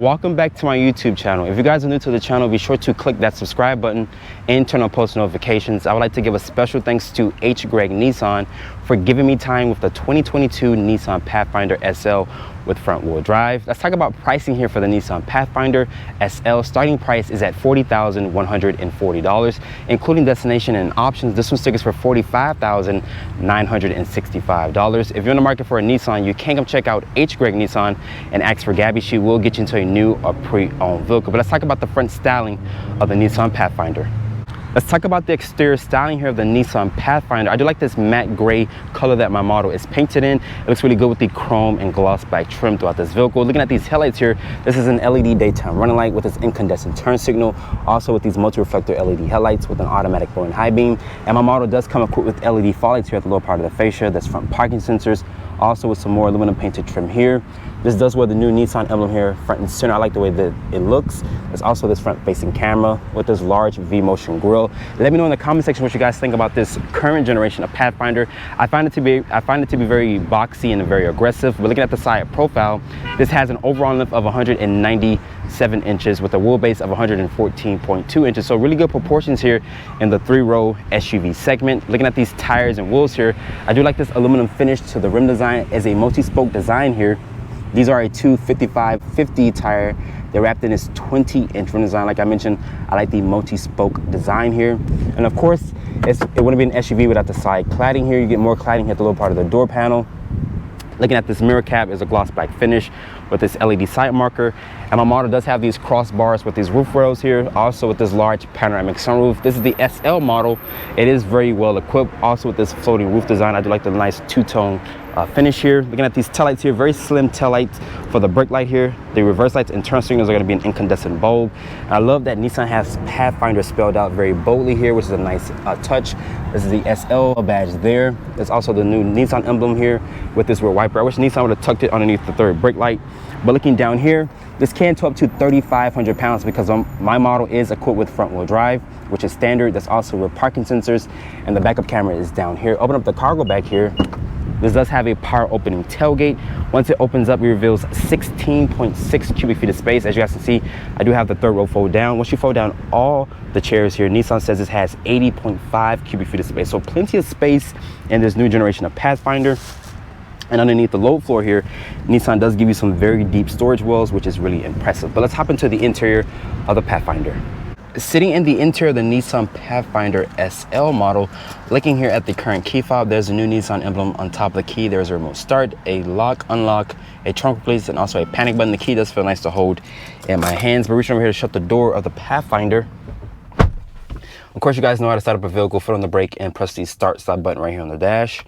Welcome back to my YouTube channel. If you guys are new to the channel, be sure to click that subscribe button and turn on post notifications. I would like to give a special thanks to HGreg Nissan for giving me time with the 2022 Nissan Pathfinder SL with front wheel drive. Let's talk about pricing here for the Nissan Pathfinder SL. Starting price is at $40,140, including destination and options. This one's tickets for $45,965. If you're in the market for a Nissan, you can come check out HGreg Nissan and ask for Gaby. She will get you into a new or pre-owned vehicle. But let's talk about the front styling of the Nissan Pathfinder. Let's talk about the exterior styling here of the Nissan Pathfinder. I do like this matte gray color that my model is painted in. It looks really good with the chrome and gloss black trim throughout this vehicle. Looking at these headlights here, this is an LED daytime running light with its incandescent turn signal. Also with these multi-reflector LED headlights with an automatic low and high beam. And my model does come equipped with LED fog lights here at the lower part of the fascia. That's front parking sensors. Also with some more aluminum painted trim here. This does wear the new Nissan emblem here, front and center. I like the way that it looks. There's also this front facing camera with this large V-motion grille. Let me know in the comment section what you guys think about this current generation of Pathfinder. I find it to be very boxy and very aggressive. But looking at the side profile, this has an overall length of 197 inches with a wheelbase of 114.2 inches. So really good proportions here in the 3-row SUV segment. Looking at these tires and wheels here, I do like this aluminum finish to the rim design as a multi-spoke design here. These are a 255/50 tire. They're wrapped in this 20-inch rim design. Like I mentioned, I like the multi-spoke design here. And of course, it wouldn't be an SUV without the side cladding here. You get more cladding here at the lower part of the door panel. Looking at this mirror cap is a gloss black finish with this LED sight marker. And my model does have these crossbars with these roof rails here, also with this large panoramic sunroof. This is the SL model. It is very well equipped, also with this floating roof design. I do like the nice two-tone finish here. Looking at these taillights here, very slim taillights for the brake light here. The reverse lights and turn signals are going to be an incandescent bulb. And I love that Nissan has Pathfinder spelled out very boldly here, which is a nice touch. This is the SL badge there. There's also the new Nissan emblem here with this rear wiper. I wish Nissan would have tucked it underneath the third brake light. But looking down here, this can tow up to 3,500 pounds because my model is equipped with front wheel drive, which is standard. There's also rear parking sensors, and the backup camera is down here. Open up the cargo bag here. This does have a power opening tailgate. Once it opens up, it reveals 16.6 cubic feet of space. As you guys can see, I do have the third row fold down. Once you fold down all the chairs here, Nissan says this has 80.5 cubic feet of space. So plenty of space in this new generation of Pathfinder. And underneath the load floor here, Nissan does give you some very deep storage wells, which is really impressive. But let's hop into the interior of the Pathfinder. Sitting in the interior of the Nissan Pathfinder SL model, looking here at the current key fob, there's a new Nissan emblem on top of the key. There's a remote start, a lock, unlock, a trunk release, and also a panic button. The key does feel nice to hold in my hands. But reaching over here to shut the door of the Pathfinder. Of course, you guys know how to start up a vehicle, foot on the brake, and press the start-stop button right here on the dash.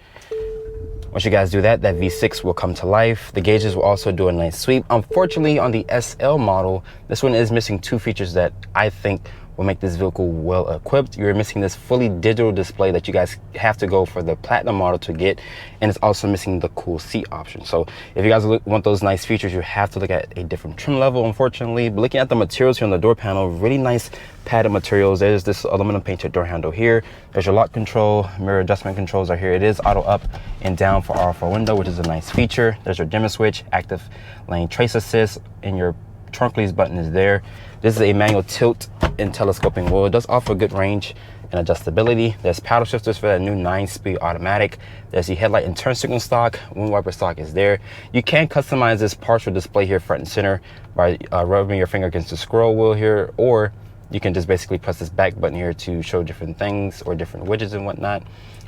Once you guys do that, that V6 will come to life. The gauges will also do a nice sweep. Unfortunately, on the SL model, this one is missing two features that I think will make this vehicle well equipped. You're missing this fully digital display that you guys have to go for the Platinum model to get, and it's also missing the cool seat option. So if you guys want those nice features, you have to look at a different trim level, unfortunately. But looking at the materials here on the door panel, really nice padded materials. There's this aluminum painted door handle here. There's your lock control, mirror adjustment controls are here. It is auto up and down for R4 window, which is a nice feature. There's your dimmer switch, active lane trace assist, and your trunk release button is there. This is a manual tilt and telescoping wheel. It does offer good range and adjustability. There's paddle shifters for that new 9-speed automatic. There's the headlight and turn signal stock. Wind wiper stock is there. You can customize this partial display here front and center by rubbing your finger against the scroll wheel here, or you can just basically press this back button here to show different things or different widgets and whatnot.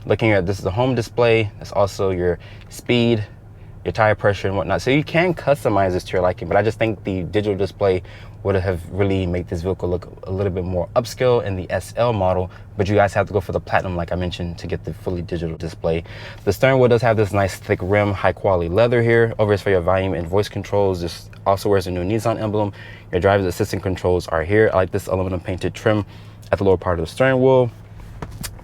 Looking at this is the home display. That's also your speed, your tire pressure and whatnot. So you can customize this to your liking, but I just think the digital display would have really made this vehicle look a little bit more upscale in the SL model, but you guys have to go for the Platinum, like I mentioned, to get the fully digital display. The steering wheel does have this nice thick rim, high quality leather here. Over is for your volume and voice controls. This also wears a new Nissan emblem. Your driver's assistant controls are here. I like this aluminum painted trim at the lower part of the steering wheel.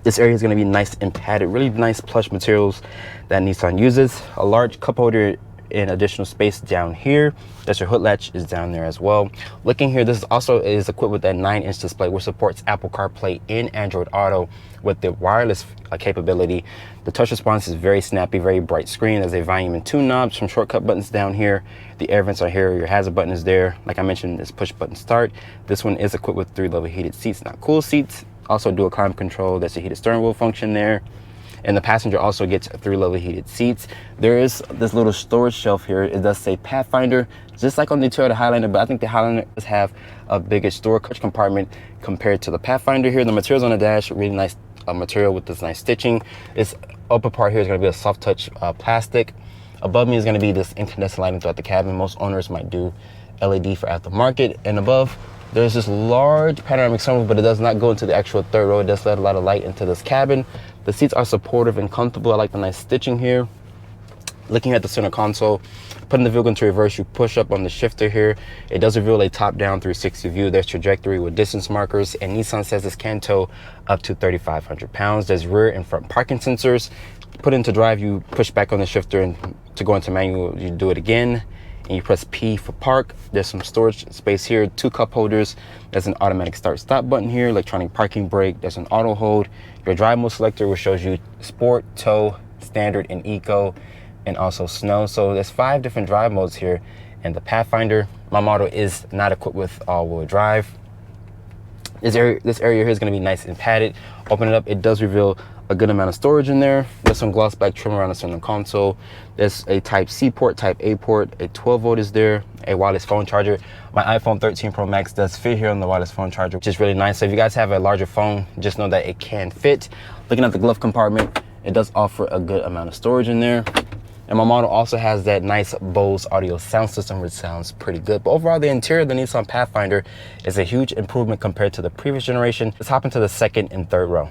This area is going to be nice and padded, really nice plush materials that Nissan uses. A large cup holder and additional space down here. That's your hood latch is down there as well. Looking here, this also is equipped with that 9-inch display, which supports Apple CarPlay and Android Auto with the wireless capability. The touch response is very snappy, very bright screen. There's a volume and tune knobs, some shortcut buttons down here. The air vents are here. Your hazard button is there. Like I mentioned, this push button start. This one is equipped with 3-level heated seats, not cool seats. Also dual climate control. There's a heated steering wheel function there. And the passenger also gets 3-level heated seats. There is this little storage shelf here. It does say Pathfinder, just like on the Toyota Highlander, but I think the Highlander does have a bigger storage compartment compared to the Pathfinder here. The materials on the dash, really nice material with this nice stitching. This upper part here is going to be a soft touch plastic. Above me is going to be this incandescent lighting throughout the cabin. Most owners might do LED for aftermarket. And above, there's this large panoramic sunroof, but it does not go into the actual third row. It does let a lot of light into this cabin. The seats are supportive and comfortable. I like the nice stitching here. Looking at the center console, putting the vehicle into reverse, you push up on the shifter here. It does reveal a top-down 360 view. There's trajectory with distance markers, and Nissan says this can tow up to 3,500 pounds. There's rear and front parking sensors. Put into drive, you push back on the shifter, and to go into manual, you do it again. And you press P for park. There's some storage space here, 2 cup holders. There's an automatic start stop button here, electronic parking brake. There's an auto hold. Your drive mode selector, which shows you sport, tow, standard, and eco, and also snow. So there's 5 different drive modes here. And the Pathfinder, my model, is not equipped with all-wheel drive. This area here is going to be nice and padded. Open it up, it does reveal a good amount of storage in there. There's some gloss black trim around the center console. There's a type C port, type A port, a 12-volt is there, a wireless phone charger. My iPhone 13 Pro Max does fit here on the wireless phone charger, which is really nice. So if you guys have a larger phone, just know that it can fit. Looking at the glove compartment, it does offer a good amount of storage in there. And my model also has that nice Bose audio sound system, which sounds pretty good. But overall, the interior of the Nissan Pathfinder is a huge improvement compared to the previous generation. Let's hop into the second and third row.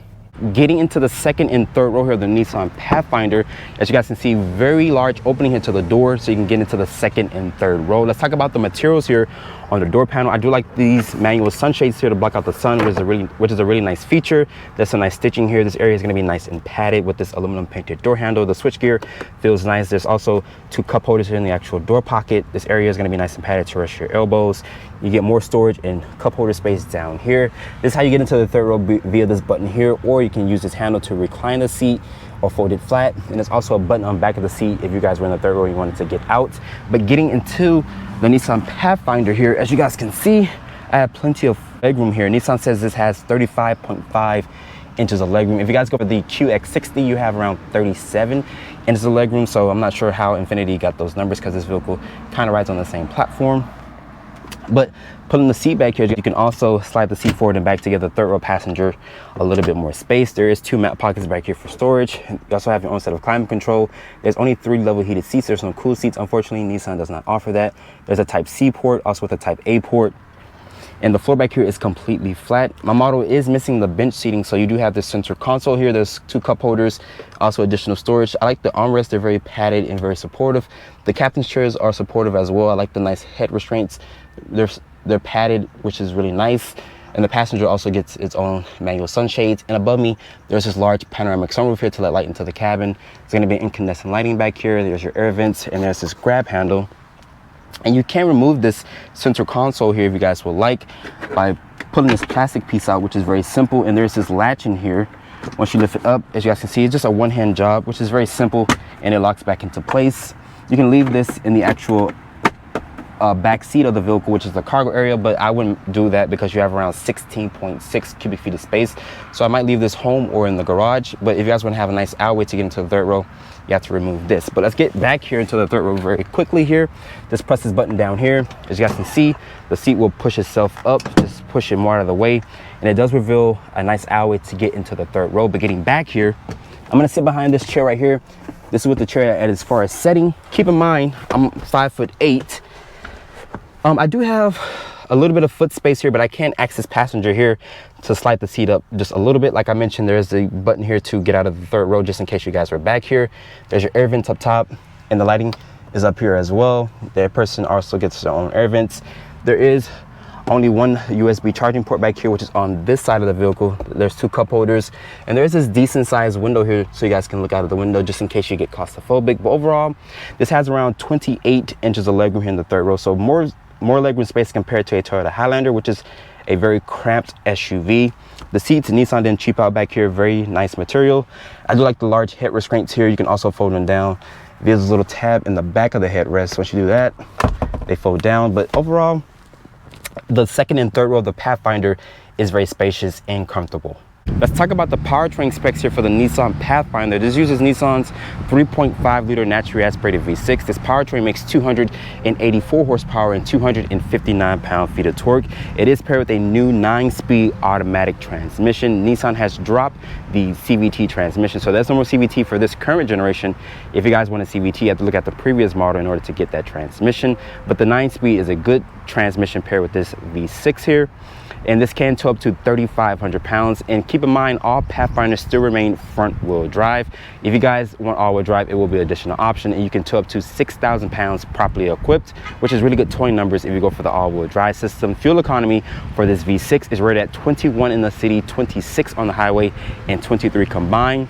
Getting into the second and third row here of the Nissan Pathfinder, as you guys can see, very large opening here to the door, so you can get into the second and third row. Let's talk about the materials here on the door panel. I do like these manual sunshades here to block out the sun, which is a really nice feature. There's some nice stitching here. This area is going to be nice and padded with this aluminum painted door handle. The switchgear feels nice. There's also 2 cup holders here in the actual door pocket. This area is going to be nice and padded to rest your elbows. You get more storage and cup holder space down here. This is how you get into the third row via this button here, or you can use this handle to recline the seat or fold it flat. And there's also a button on the back of the seat if you guys were in the third row and you wanted to get out. But getting into the Nissan Pathfinder here, as you guys can see, I have plenty of legroom here. Nissan says this has 35.5 inches of legroom. If you guys go for the QX60, you have around 37 inches of legroom. So I'm not sure how Infiniti got those numbers, because this vehicle kind of rides on the same platform. But pulling the seat back here, you can also slide the seat forward and back to give the third row passenger a little bit more space. There is 2 mat pockets back here for storage. You also have your own set of climate control. There's only 3-level heated seats. There's no cool seats. Unfortunately, Nissan does not offer that. There's a type C port, also with a type A port. And the floor back here is completely flat. My model is missing the bench seating, so you do have this center console here. There's 2 cup holders, also additional storage. I like the armrests. They're very padded and very supportive. The captain's chairs are supportive as well. I like the nice head restraints. They're padded, which is really nice. And the passenger also gets its own manual sunshades. And above me, there's this large panoramic sunroof here to let light into the cabin. There's going to be incandescent lighting back here. There's your air vents, and there's this grab handle. And you can remove this center console here if you guys would like, by pulling this plastic piece out, which is very simple. And there's this latch in here. Once you lift it up, as you guys can see, it's just a one-hand job, which is very simple, and it locks back into place. You can leave this in the actual back seat of the vehicle, which is the cargo area, but I wouldn't do that because you have around 16.6 cubic feet of space. So I might leave this home or in the garage. But if you guys want to have a nice alleyway to get into the third row, you have to remove this. But let's get back here into the third row very quickly here. Just press this button down here. As you guys can see, the seat will push itself up. Just push it more out of the way, and it does reveal a nice alleyway to get into the third row. But getting back here, I'm gonna sit behind this chair right here. This is what the chair at as far as setting. Keep in mind, I'm 5'8". I do have a little bit of foot space here, but I can access passenger here to slide the seat up just a little bit. Like I mentioned, there's a button here to get out of the third row, just in case you guys were back here. There's your air vents up top, and the lighting is up here as well. The person also gets their own air vents. There is Only one USB charging port back here, which is on this side of the vehicle. There's 2 cup holders, and there's this decent sized window here so you guys can look out of the window just in case you get claustrophobic. But overall, this has around 28 inches of legroom here in the 3rd row, so more legroom space compared to a Toyota Highlander, which is a very cramped SUV. The seats, Nissan didn't cheap out back here, very nice material. I do like the large head restraints here. You can also fold them down. There's a little tab in the back of the headrest. Once you do that, they fold down. But overall, the 2nd and 3rd row of the Pathfinder is very spacious and comfortable. Let's talk about the powertrain specs here for the Nissan Pathfinder. This uses Nissan's 3.5 liter naturally aspirated V6. This powertrain makes 284 horsepower and 259 pound-feet of torque. It is paired with a new 9-speed automatic transmission. Nissan has dropped the CVT transmission, so there's no more CVT for this current generation. If you guys want a CVT, you have to look at the previous model in order to get that transmission. But the 9-speed is a good transmission paired with this V6 here. And this can tow up to 3,500 pounds. And keep in mind, all Pathfinders still remain front wheel drive. If you guys want all wheel drive, it will be an additional option, and you can tow up to 6,000 pounds properly equipped, which is really good towing numbers if you go for the all wheel drive system. Fuel economy for this V6 is rated at 21 in the city, 26 on the highway, and 23 combined.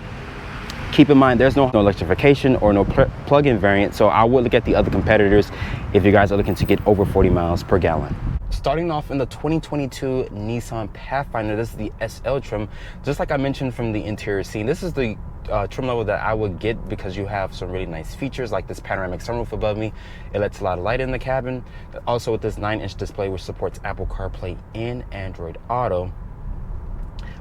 Keep in mind, there's no electrification or no plug-in variant, so I would look at the other competitors if you guys are looking to get over 40 miles per gallon. Starting off in the 2022 Nissan Pathfinder, this is the SL trim. Just like I mentioned from the interior scene, this is the trim level that I would get because you have some really nice features like this panoramic sunroof above me. It lets a lot of light in the cabin. Also with this 9-inch display which supports Apple CarPlay and Android Auto.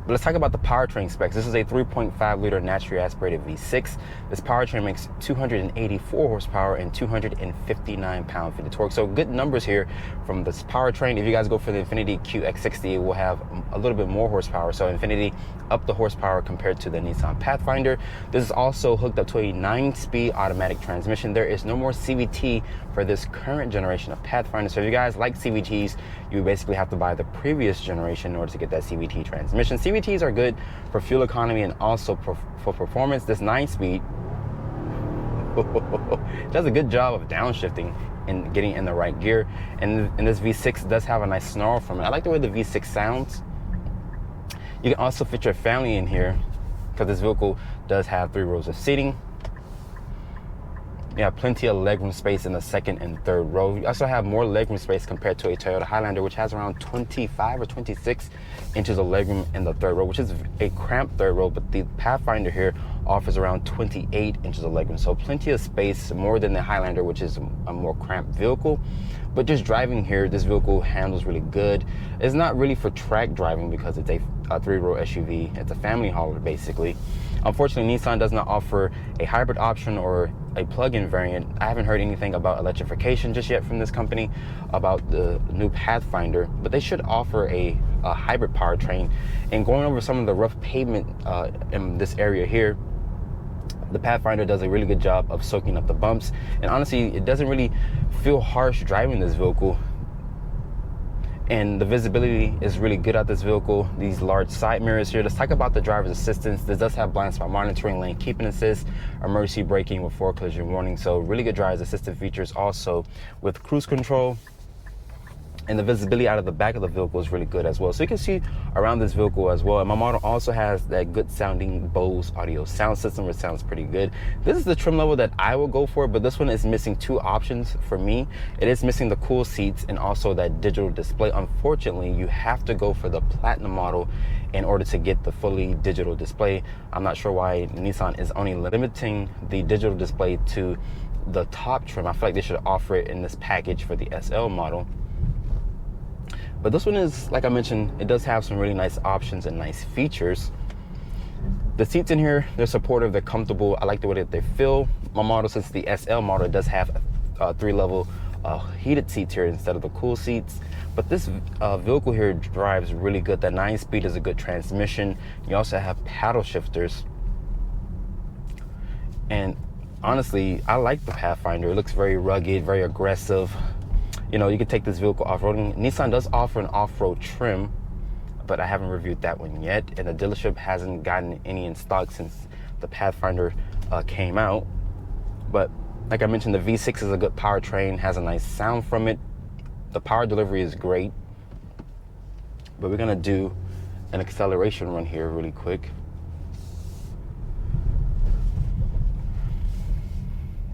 But let's talk about the powertrain specs. This is a 3.5 liter naturally aspirated V6. This powertrain makes 284 horsepower and 259 pound-feet of torque. So good numbers here from this powertrain. If you guys go for the Infiniti QX60, it will have a little bit more horsepower. So Infiniti up the horsepower compared to the Nissan Pathfinder. This is also hooked up to a 9-speed automatic transmission. There is no more CVT for this current generation of Pathfinder. So if you guys like CVTs, you basically have to buy the previous generation in order to get that CVT transmission. CVTs are good for fuel economy and also for performance. This 9-speed does a good job of downshifting and getting in the right gear. And this V6 does have a nice snarl from it. I like the way the V6 sounds. You can also fit your family in here because this vehicle does have 3 rows of seating. You have plenty of legroom space in the 2nd and 3rd row. You also have more legroom space compared to a Toyota Highlander, which has around 25 or 26 inches of legroom in the 3rd row, which is a cramped 3rd row, but the Pathfinder here offers around 28 inches of legroom. So plenty of space, more than the Highlander, which is a more cramped vehicle. But just driving here, this vehicle handles really good. It's not really for track driving because it's a 3-row SUV. It's a family hauler, basically. Unfortunately, Nissan does not offer a hybrid option or a plug-in variant. I haven't heard anything about electrification just yet from this company about the new Pathfinder, but they should offer a hybrid powertrain. And going over some of the rough pavement in this area here, the Pathfinder does a really good job of soaking up the bumps. And honestly, it doesn't really feel harsh driving this vehicle. And the visibility is really good at this vehicle. These large side mirrors here. Let's talk about the driver's assistance. This does have blind spot monitoring, lane keeping assist, emergency braking with forward collision warning. So really good driver's assistant features also with cruise control. And the visibility out of the back of the vehicle is really good as well. So you can see around this vehicle as well. And my model also has that good sounding Bose audio sound system, which sounds pretty good. This is the trim level that I will go for, but this one is missing 2 options for me. It is missing the cool seats and also that digital display. Unfortunately, you have to go for the Platinum model in order to get the fully digital display. I'm not sure why Nissan is only limiting the digital display to the top trim. I feel like they should offer it in this package for the SL model. But this one is, like I mentioned, it does have some really nice options and nice features. The seats in here, they're supportive, they're comfortable. I like the way that they feel. My model, since the SL model does have 3-level heated seats here instead of the cool seats. But this vehicle here drives really good. That 9-speed is a good transmission. You also have paddle shifters. And honestly, I like the Pathfinder. It looks very rugged, very aggressive. You know, you can take this vehicle off-roading. Nissan does offer an off-road trim, but I haven't reviewed that one yet. And the dealership hasn't gotten any in stock since the Pathfinder came out. But like I mentioned, the V6 is a good powertrain, has a nice sound from it. The power delivery is great. but we're gonna do an acceleration run here really quick.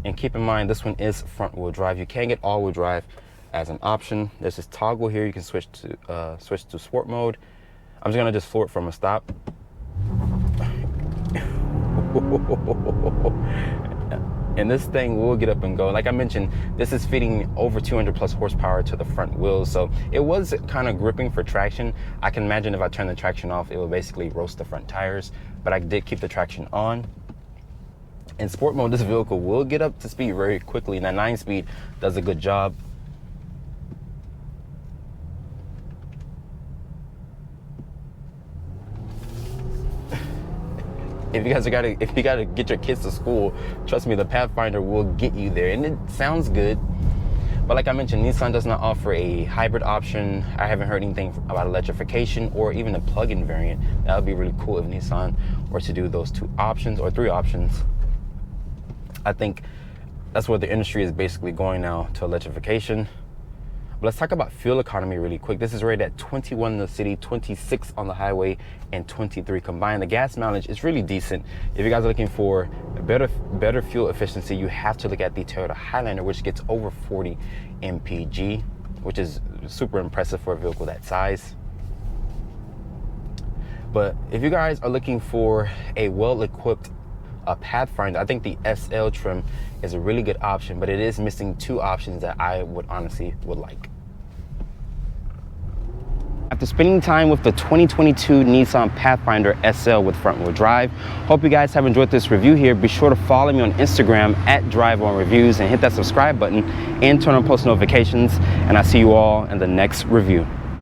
And keep in mind, this one is front wheel drive. You can get all wheel drive as an option. There's this toggle here. You can switch to sport mode. I'm just gonna floor it from a stop. And this thing will get up and go. Like I mentioned, this is fitting over 200 plus horsepower to the front wheels. So it was kind of gripping for traction. I can imagine if I turn the traction off, it will basically roast the front tires, but I did keep the traction on. In sport mode, this vehicle will get up to speed very quickly. And that 9-speed does a good job. If you gotta get your kids to school, trust me, the Pathfinder will get you there. And it sounds good, but like I mentioned, Nissan does not offer a hybrid option. I haven't heard anything about electrification or even a plug-in variant. That would be really cool if Nissan were to do those 2 options or 3 options. I think that's where the industry is basically going now, to electrification. But let's talk about fuel economy really quick. This is rated at 21 in the city, 26 on the highway, and 23 combined. The gas mileage is really decent. If you guys are looking for a better fuel efficiency, you have to look at the Toyota Highlander, which gets over 40 mpg, which is super impressive for a vehicle that size. But if you guys are looking for a well-equipped Pathfinder, I think the SL trim is a really good option, but it is missing 2 options that I would honestly like. After spending time with the 2022 Nissan Pathfinder SL with front wheel drive, hope you guys have enjoyed this review here. Be sure to follow me on Instagram at DriveOnReviews and hit that subscribe button and turn on post notifications. And I'll see you all in the next review.